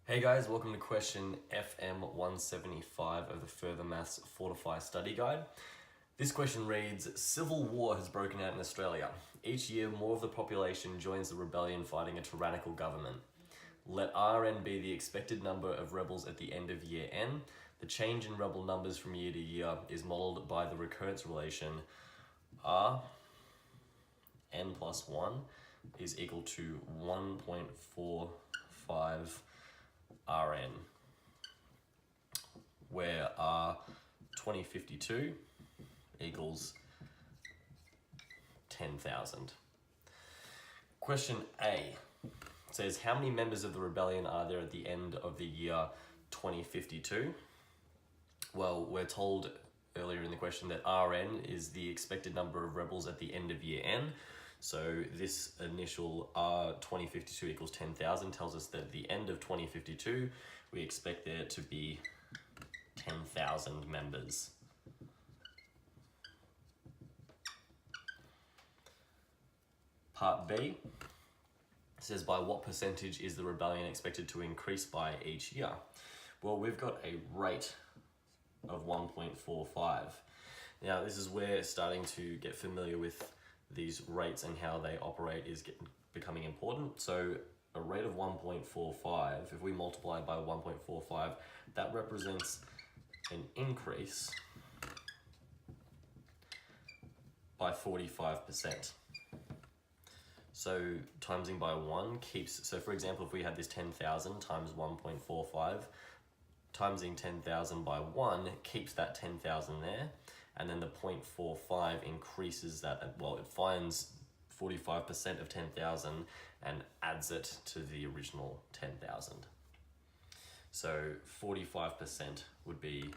Hey guys, welcome to question FM175 of the Further Maths Fortify study guide. This question reads, Civil war has broken out in Australia. Each year, more of the population joins the rebellion fighting a tyrannical government. Let Rn be the expected number of rebels at the end of year n. The change in rebel numbers from year to year is modeled by the recurrence relation R n plus 1 is equal to 1.45 Rn, where R 2052 equals 10,000. Question A says, how many members of the rebellion are there at the end of the year 2052? Well, we're told earlier in the question that Rn is the expected number of rebels at the end of year n. So this initial R 2052 equals 10,000 tells us that at the end of 2052, we expect there to be 10,000 members. Part B says, by what percentage is the rebellion expected to increase by each year? Well, we've got a rate of 1.45. Now, this is where starting to get familiar with these rates and how they operate is becoming important. So a rate of 1.45, if we multiply by 1.45, that represents an increase by 45%. So timesing by 1 keeps, so for example, if we had this 10,000 times 1.45, timesing 10,000 by 1 keeps that 10,000 there, and then the 0.45 increases that, well, it finds 45% of 10,000 and adds it to the original 10,000. So 45% would be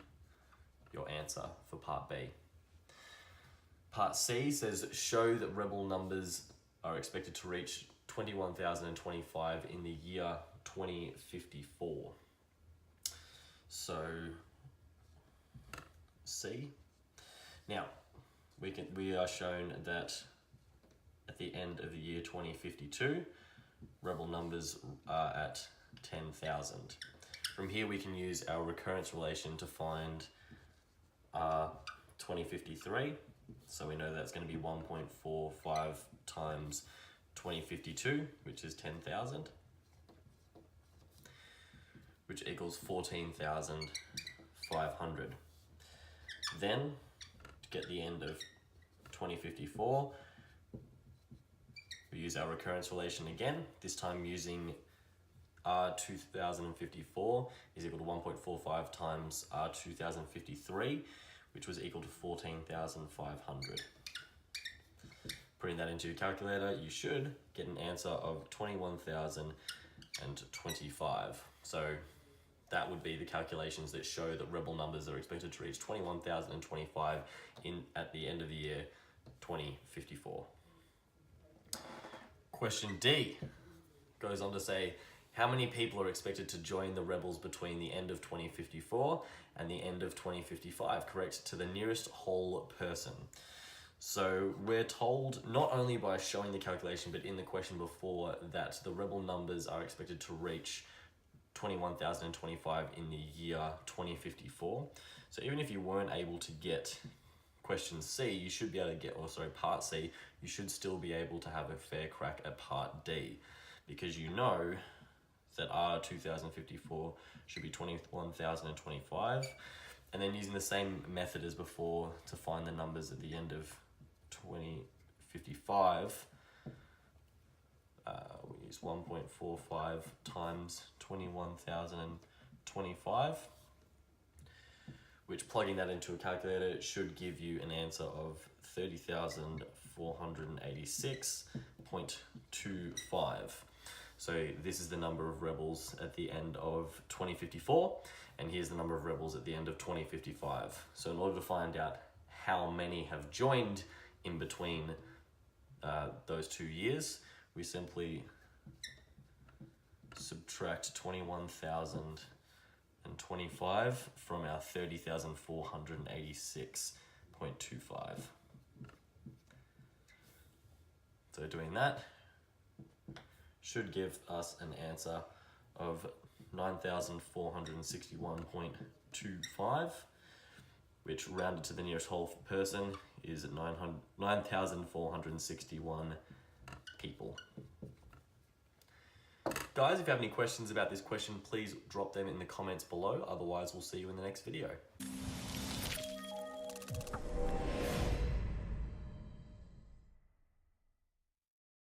your answer for part B. Part C says, show that rebel numbers are expected to reach 21,025 in the year 2054. So C. Now, we are shown that at the end of the year 2052, rebel numbers are at 10,000. From here, we can use our recurrence relation to find 2053. So we know that's going to be 1.45 times 2052, which is 10,000, which equals 14,500. Then, to get the end of 2054, we use our recurrence relation again, this time using R 2054 is equal to 1.45 times R 2053, which was equal to 14,500. Putting that into your calculator, you should get an answer of 21,025. So that would be the calculations that show that rebel numbers are expected to reach 21,025 at the end of the year 2054. Question D goes on to say, how many people are expected to join the rebels between the end of 2054 and the end of 2055? Correct to the nearest whole person. So we're told, not only by showing the calculation, but in the question before, that the rebel numbers are expected to reach 21,025 in the year 2054. So even if you weren't able to get question C, you should be able to get, part C, you should still be able to have a fair crack at part D, because you know that R 2054 should be 21,025, and then using the same method as before to find the numbers at the end of 2055, we use 1.45 times 21,025, which, plugging that into a calculator, should give you an answer of 30,486.25. So this is the number of rebels at the end of 2054, and here's the number of rebels at the end of 2055. So in order to find out how many have joined in between those 2 years, we simply subtract 21,025 from our 30,486.25. So doing that should give us an answer of 9,461.25, which rounded to the nearest whole person is 9,461 people. Guys, if you have any questions about this question, please drop them in the comments below. Otherwise, we'll see you in the next video.